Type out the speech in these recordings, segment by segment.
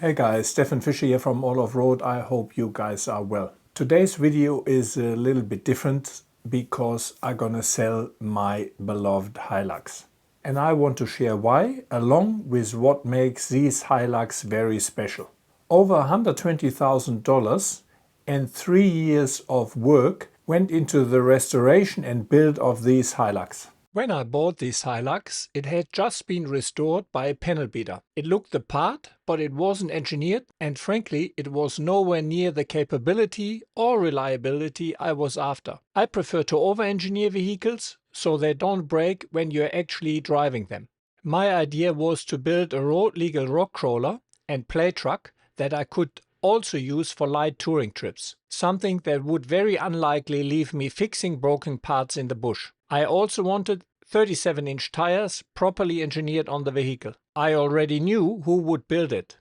Hey guys, Stefan Fischer here from All Off Road. I hope you guys are well. Today's video is a little bit different because I'm gonna sell my beloved Hilux. And I want to share why, along with what makes these Hilux very special. Over $120,000 and 3 years of work went into the restoration and build of these Hilux. When I bought this Hilux, it had just been restored by a panel beater. It looked the part, but it wasn't engineered, and frankly, it was nowhere near the capability or reliability I was after. I prefer to over-engineer vehicles so they don't break when you're actually driving them. My idea was to build a road-legal rock crawler and play truck that I could also use for light touring trips, something that would very unlikely leave me fixing broken parts in the bush. I also wanted 37-inch tires properly engineered on the vehicle. I already knew who would build it.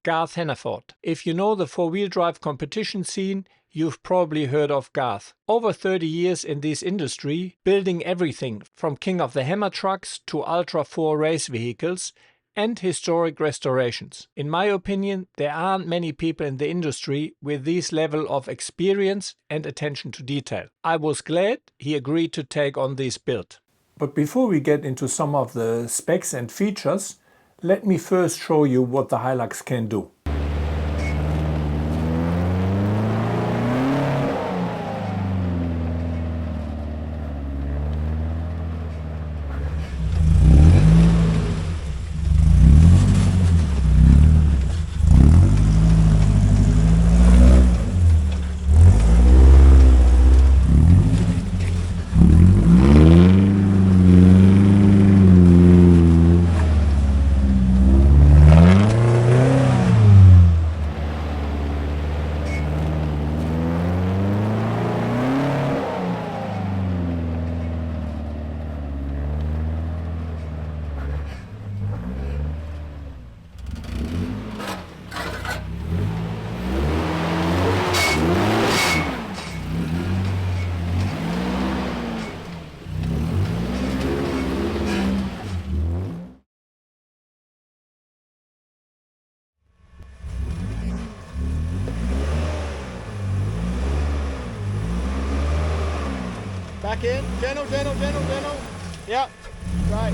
Garth Hannaford. If you know the four-wheel drive competition scene, you've probably heard of Garth. Over 30 years in this industry, building everything from King of the Hammer trucks to Ultra 4 race vehicles and historic restorations. In my opinion, there aren't many people in the industry with this level of experience and attention to detail. I was glad he agreed to take on this build. But before we get into some of the specs and features, let me first show you what the Hilux can do. Back in, gentle. Yep, right.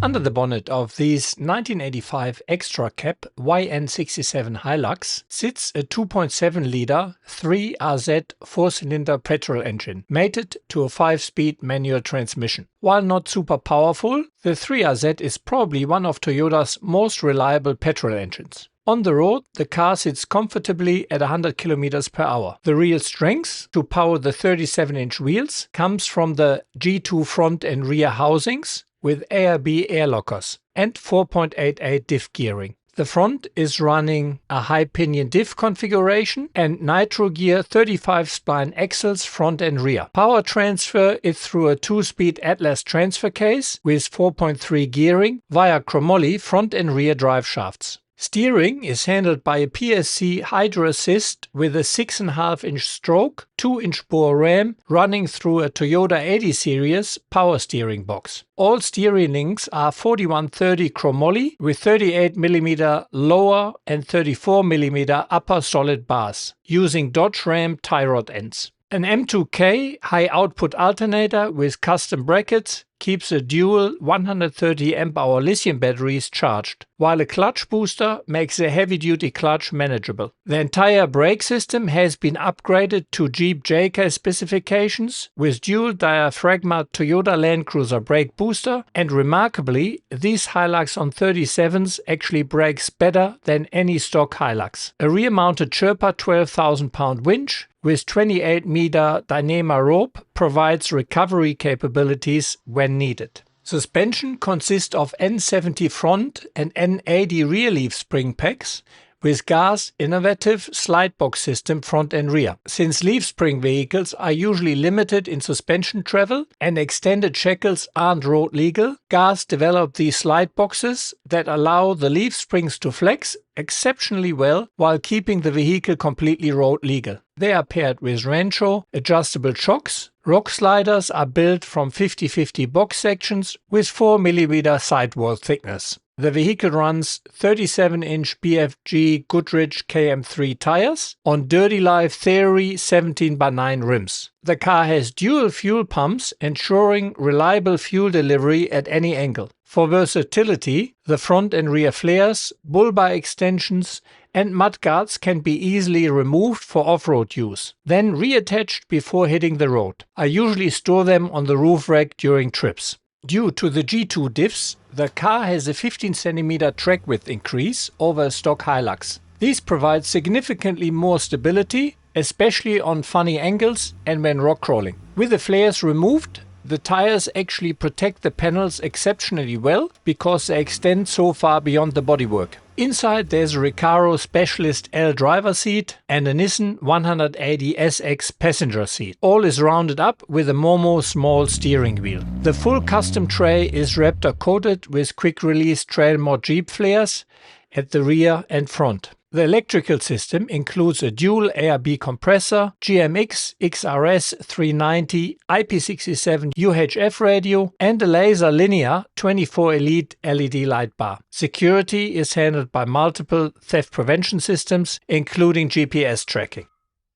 Under the bonnet of this 1985 Extra Cab YN67 Hilux sits a 2.7-liter 3RZ 4-cylinder petrol engine, mated to a 5-speed manual transmission. While not super powerful, the 3RZ is probably one of Toyota's most reliable petrol engines. On the road, the car sits comfortably at 100 km per hour. The real strength to power the 37-inch wheels comes from the G2 front and rear housings with ARB air lockers and 4.88 diff gearing. The front is running a high pinion diff configuration and nitro gear 35-spline axles front and rear. Power transfer is through a 2-speed Atlas transfer case with 4.3 gearing via chromoly front and rear drive shafts. Steering is handled by a PSC Hydro Assist with a 6.5-inch stroke, 2-inch bore ram running through a Toyota 80 series power steering box. All steering links are 4130 chromoly with 38mm lower and 34mm upper solid bars using Dodge Ram tie rod ends. An M2K high output alternator with custom brackets keeps a dual 130 Ah lithium batteries charged, while a clutch booster makes a heavy-duty clutch manageable. The entire brake system has been upgraded to Jeep JK specifications with dual diaphragma Toyota Land Cruiser brake booster, and remarkably, these Hilux on 37s actually brakes better than any stock Hilux. A rear-mounted Sherpa 12,000-pound winch with 28-meter Dyneema rope provides recovery capabilities when needed. Suspension consists of N70 front and N80 rear leaf spring packs with Garth's innovative slide box system front and rear. Since leaf spring vehicles are usually limited in suspension travel and extended shackles aren't road legal, Garth developed these slide boxes that allow the leaf springs to flex exceptionally well while keeping the vehicle completely road legal. They are paired with Rancho adjustable shocks. Rock sliders are built from 50-50 box sections with 4mm sidewall thickness. The vehicle runs 37-inch BFG Goodrich KM3 tires on Dirty Life Theory 17x9 rims. The car has dual fuel pumps ensuring reliable fuel delivery at any angle. For versatility, the front and rear flares, bull bar extensions and mudguards can be easily removed for off-road use, then reattached before hitting the road. I usually store them on the roof rack during trips. Due to the G2 diffs, the car has a 15cm track width increase over a stock Hilux. These provide significantly more stability, especially on funny angles and when rock crawling. With the flares removed, the tires actually protect the panels exceptionally well because they extend so far beyond the bodywork. Inside there's a Recaro Specialist L driver seat and a Nissan 180 SX passenger seat. All is rounded up with a Momo small steering wheel. The full custom tray is Raptor coated with quick release trail mod Jeep flares at the rear and front. The electrical system includes a dual ARB compressor, GMX XRS 390 IP67 UHF radio and a laser linear 24 Elite LED light bar. Security is handled by multiple theft prevention systems, including GPS tracking.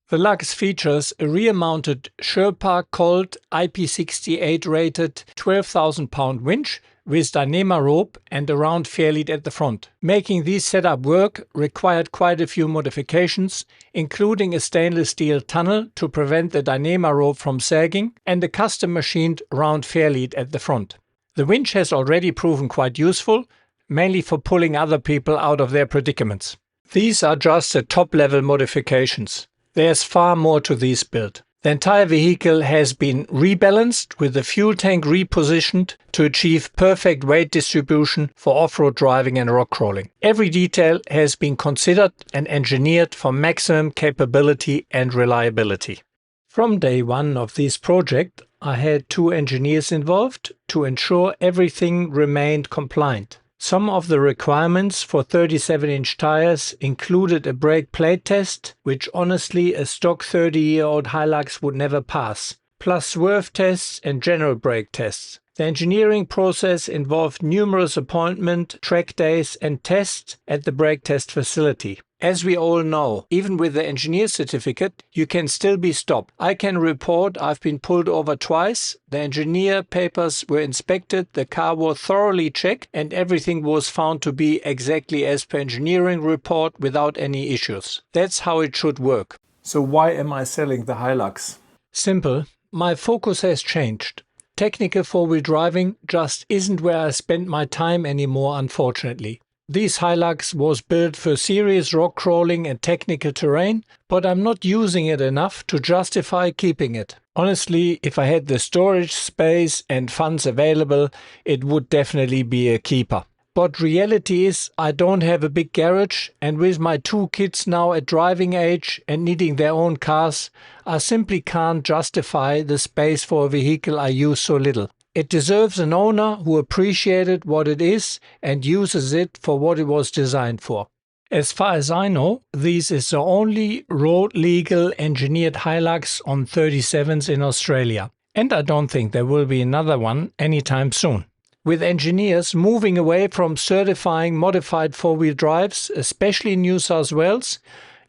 The Lux features a rear-mounted Sherpa Colt IP68 rated 12,000-pound winch with Dyneema rope and a round fairlead at the front. Making these setup work required quite a few modifications, including a stainless steel tunnel to prevent the Dyneema rope from sagging and a custom machined round fairlead at the front. The winch has already proven quite useful, mainly for pulling other people out of their predicaments. These are just the top-level modifications. There's far more to this build. The entire vehicle has been rebalanced with the fuel tank repositioned to achieve perfect weight distribution for off-road driving and rock crawling. Every detail has been considered and engineered for maximum capability and reliability. From day one of this project, I had 2 engineers involved to ensure everything remained compliant. Some of the requirements for 37-inch tires included a brake plate test, which honestly a stock 30-year-old Hilux would never pass, plus swerve tests and general brake tests. The engineering process involved numerous appointments, track days and tests at the brake test facility. As we all know, even with the engineer certificate, you can still be stopped. I can report I've been pulled over twice, the engineer papers were inspected, the car was thoroughly checked and everything was found to be exactly as per engineering report without any issues. That's how it should work. So why am I selling the Hilux? Simple. My focus has changed. Technical four-wheel driving just isn't where I spend my time anymore, unfortunately. This Hilux was built for serious rock crawling and technical terrain, but I'm not using it enough to justify keeping it. Honestly, if I had the storage space and funds available, it would definitely be a keeper. But reality is I don't have a big garage, and with my 2 kids now at driving age and needing their own cars, I simply can't justify the space for a vehicle I use so little. It deserves an owner who appreciated what it is and uses it for what it was designed for. As far as I know, this is the only road-legal engineered Hilux on 37s in Australia. And I don't think there will be another one anytime soon. With engineers moving away from certifying modified four-wheel drives, especially in New South Wales,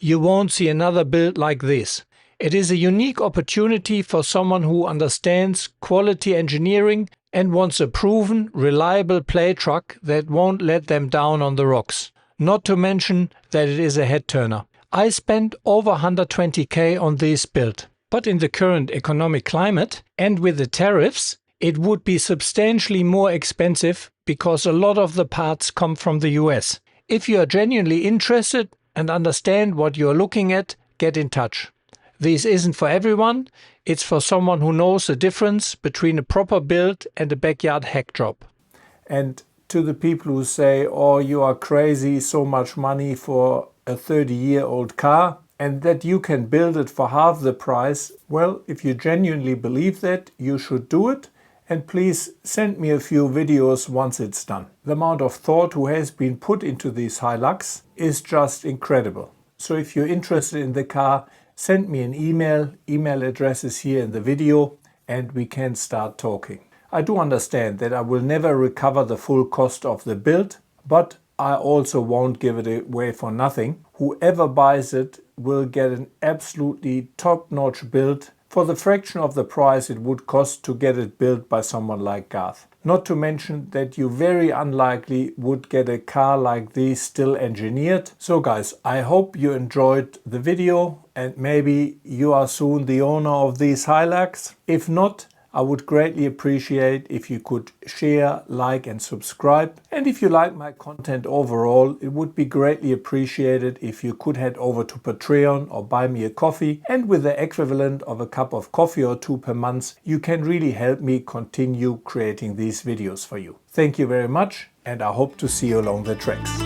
you won't see another build like this. It is a unique opportunity for someone who understands quality engineering and wants a proven, reliable play truck that won't let them down on the rocks. Not to mention that it is a head-turner. I spent over 120k on this build, but in the current economic climate and with the tariffs, it would be substantially more expensive because a lot of the parts come from the US. If you are genuinely interested and understand what you are looking at, get in touch. This isn't for everyone, it's for someone who knows the difference between a proper build and a backyard hack job. And to the people who say, oh, you are crazy, so much money for a 30-year-old car, and that you can build it for half the price, well, if you genuinely believe that, you should do it. And please send me a few videos once it's done. The amount of thought who has been put into this Hilux is just incredible. So if you're interested in the car, send me an email. Email address is here in the video and we can start talking. I do understand that I will never recover the full cost of the build, but I also won't give it away for nothing. Whoever buys it will get an absolutely top-notch build for the fraction of the price it would cost to get it built by someone like Garth. Not to mention that you very unlikely would get a car like this still engineered. So guys, I hope you enjoyed the video and maybe you are soon the owner of these Hilux. If not, I would greatly appreciate if you could share, like and subscribe. And if you like my content overall, it would be greatly appreciated if you could head over to Patreon or buy me a coffee. And with the equivalent of a cup of coffee or 2 per month, you can really help me continue creating these videos for you. Thank you very much and I hope to see you along the tracks.